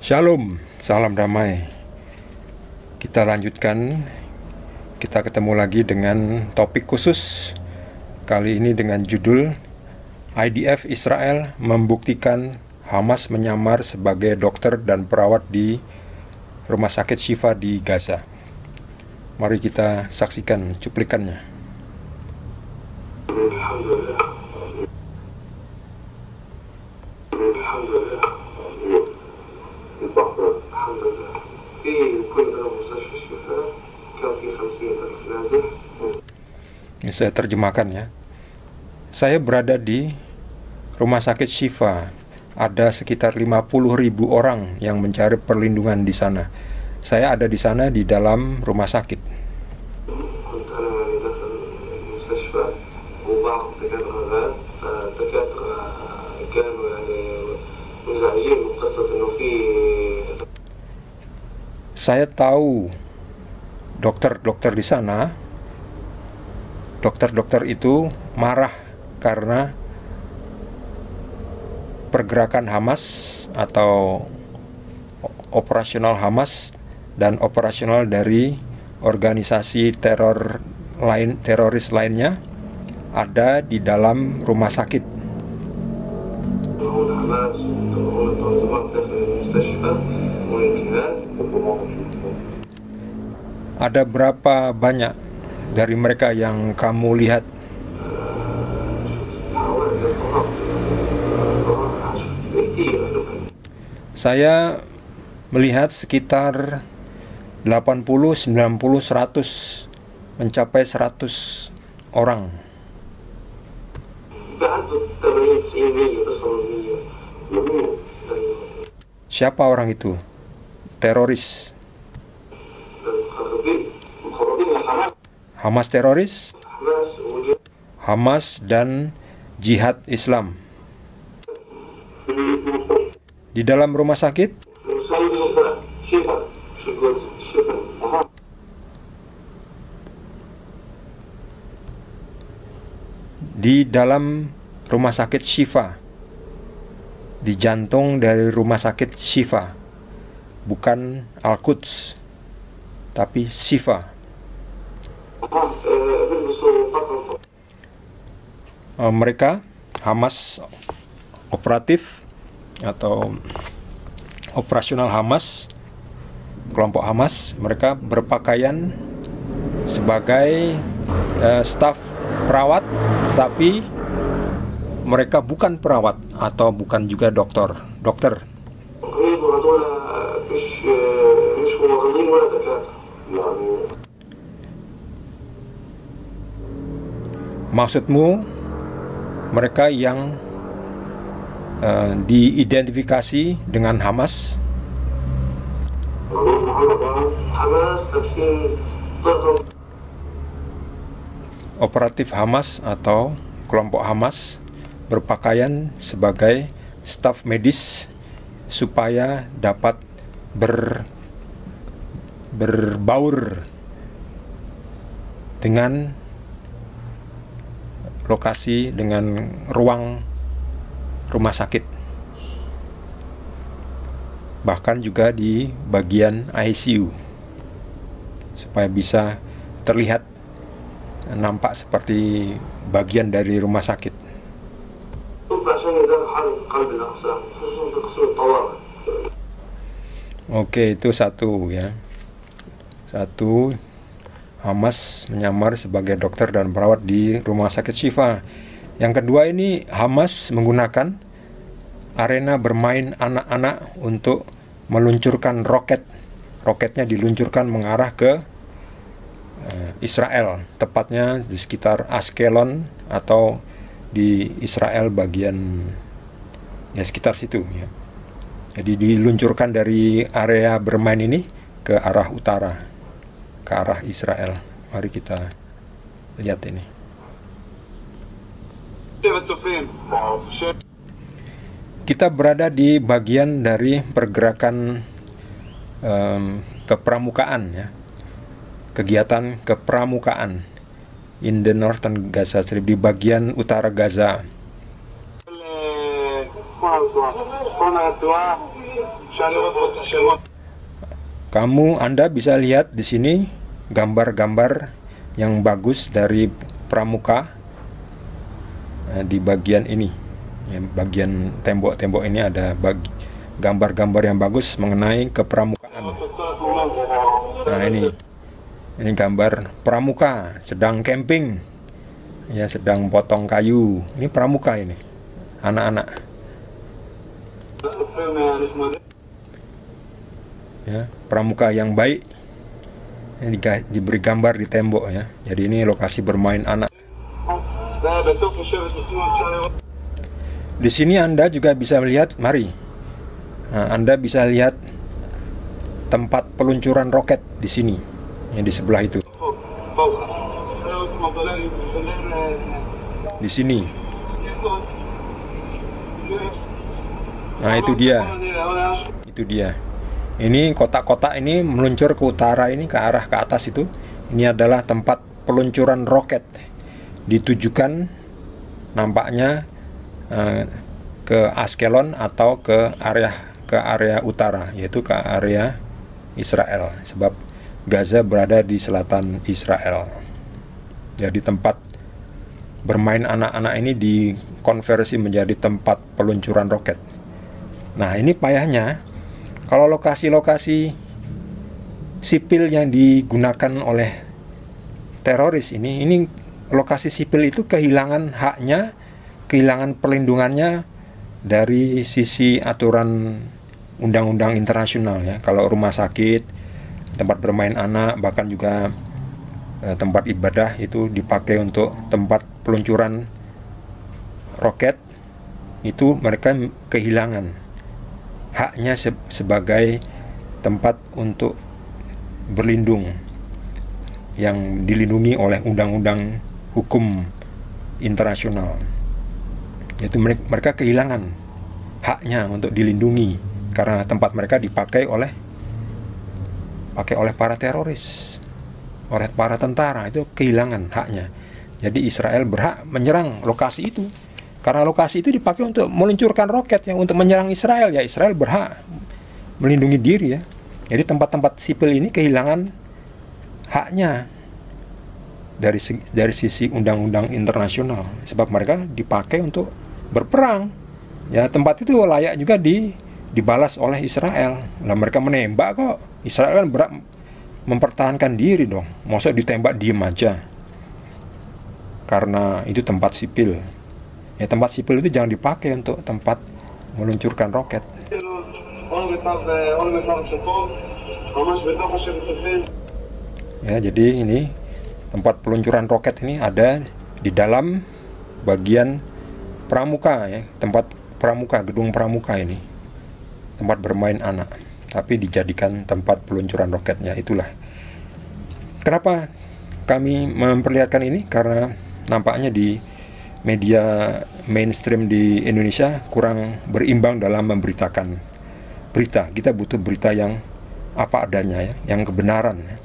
Shalom, salam damai. Kita lanjutkan. Kita ketemu lagi dengan topik khusus. Kali ini dengan judul IDF Israel membuktikan Hamas menyamar sebagai dokter dan perawat di rumah sakit Shifa di Gaza. Mari kita saksikan cuplikannya. Saya terjemahkan ya. Saya berada di rumah sakit Shifa. Ada sekitar 50.000 orang yang mencari perlindungan di sana. Saya ada di sana di dalam rumah sakit. Saya tahu dokter-dokter di sana, dokter-dokter itu marah karena pergerakan Hamas atau operasional Hamas dan operasional dari organisasi teroris lainnya ada di dalam rumah sakit. Ada berapa banyak dari mereka yang kamu lihat? Saya melihat sekitar 80, 90, 100, mencapai 100 orang. Siapa orang itu? Teroris. Hamas teroris? Hamas dan Jihad Islam. Di dalam rumah sakit? Di dalam rumah sakit Shifa. Di jantung dari rumah sakit Shifa. Bukan Al-Quds, tapi Shifa. Mereka Hamas operatif atau operasional Hamas, kelompok Hamas, mereka berpakaian sebagai staf perawat, tapi mereka bukan perawat atau bukan juga dokter. Maksudmu mereka yang diidentifikasi dengan Hamas? Operatif Hamas atau kelompok Hamas berpakaian sebagai staf medis supaya dapat berbaur dengan lokasi, dengan ruang rumah sakit, bahkan juga di bagian ICU, supaya bisa terlihat nampak seperti bagian dari rumah sakit. Oke, itu satu ya. Satu, Hamas menyamar sebagai dokter dan perawat di rumah sakit Shifa. Yang kedua, ini Hamas menggunakan arena bermain anak-anak untuk meluncurkan roket. Roketnya diluncurkan mengarah ke Israel, tepatnya di sekitar Ashkelon atau di Israel bagian ya sekitar situ ya. Jadi diluncurkan dari area bermain ini ke arah utara, ke arah Israel. Mari kita lihat ini. Kita berada di bagian dari pergerakan kepramukaan ya. Kegiatan kepramukaan in the northern Gaza Strip, di bagian utara Gaza. Anda bisa lihat di sini gambar-gambar yang bagus dari pramuka di bagian ini. Bagian tembok-tembok ini ada gambar-gambar yang bagus mengenai kepramukaan. Nah, ini gambar pramuka sedang camping, ya, sedang potong kayu. Ini pramuka ini, anak-anak. Ya, pramuka yang baik. Ini diberi gambar di tembok, ya. Jadi ini lokasi bermain anak. Di sini Anda juga bisa melihat, mari. Nah, Anda bisa lihat tempat peluncuran roket di sini, yang di sebelah itu. Di sini. Nah, itu dia. Itu dia. Ini kotak-kotak ini meluncur ke utara, ini ke arah ke atas itu. Ini adalah tempat peluncuran roket. Ditujukan nampaknya ke Ashkelon atau ke area utara, yaitu ke area Israel, sebab Gaza berada di selatan Israel. Jadi tempat bermain anak-anak ini dikonversi menjadi tempat peluncuran roket. Nah, ini payahnya kalau lokasi-lokasi sipil yang digunakan oleh teroris ini lokasi sipil itu kehilangan haknya, kehilangan perlindungannya dari sisi aturan undang-undang internasional, ya. Kalau rumah sakit, tempat bermain anak, bahkan juga tempat ibadah itu dipakai untuk tempat peluncuran roket, itu mereka kehilangan haknya sebagai tempat untuk berlindung yang dilindungi oleh undang-undang hukum internasional. Yaitu mereka kehilangan haknya untuk dilindungi karena tempat mereka dipakai oleh para teroris, oleh para tentara, itu kehilangan haknya. Jadi Israel berhak menyerang lokasi itu. Karena lokasi itu dipakai untuk meluncurkan roket yang untuk menyerang Israel, ya Israel berhak melindungi diri, ya. Jadi tempat-tempat sipil ini kehilangan haknya dari sisi undang-undang internasional, sebab mereka dipakai untuk berperang. Ya, tempat itu layak juga dibalas oleh Israel. Lah mereka menembak kok. Israel kan berat mempertahankan diri dong. Masa ditembak diem aja? Karena itu tempat sipil. Ya, tempat sipil itu jangan dipakai untuk tempat meluncurkan roket. Ya, jadi ini tempat peluncuran roket ini ada di dalam bagian pramuka, ya, tempat pramuka, gedung pramuka ini, tempat bermain anak, tapi dijadikan tempat peluncuran roketnya. Itulah kenapa kami memperlihatkan ini, karena nampaknya di media mainstream di Indonesia kurang berimbang dalam memberitakan berita. Kita butuh berita yang apa adanya, ya, yang kebenaran, ya.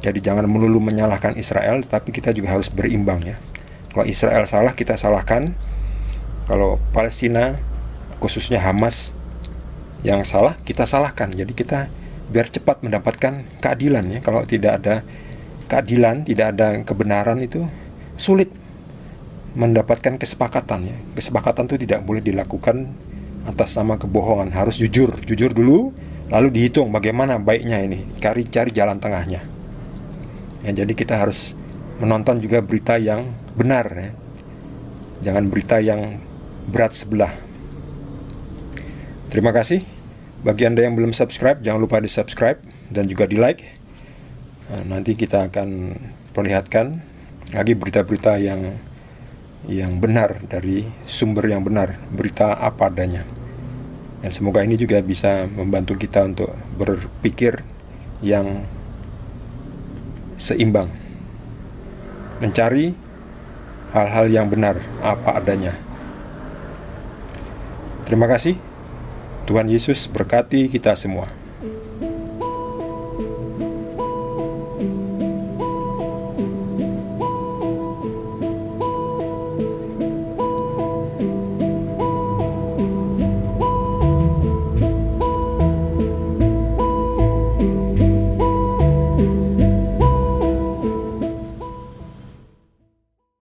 Jadi jangan melulu menyalahkan Israel, tapi kita juga harus berimbang, ya. Kalau Israel salah, kita salahkan. Kalau Palestina, khususnya Hamas, yang salah, kita salahkan. Jadi kita biar cepat mendapatkan keadilan, ya. Kalau tidak ada keadilan, tidak ada kebenaran, itu sulit mendapatkan kesepakatan, ya. Kesepakatan itu tidak boleh dilakukan atas nama kebohongan. Harus jujur dulu, lalu dihitung bagaimana baiknya ini, cari jalan tengahnya. Ya, jadi kita harus menonton juga berita yang benar, ya. Jangan berita yang berat sebelah. Terima kasih. Bagi Anda yang belum subscribe, jangan lupa di subscribe dan juga di like. Nah, nanti kita akan perlihatkan lagi berita-berita yang benar, dari sumber yang benar, berita apa adanya. Dan semoga ini juga bisa membantu kita untuk berpikir yang seimbang, mencari hal-hal yang benar, apa adanya. Terima kasih. Tuhan Yesus berkati kita semua.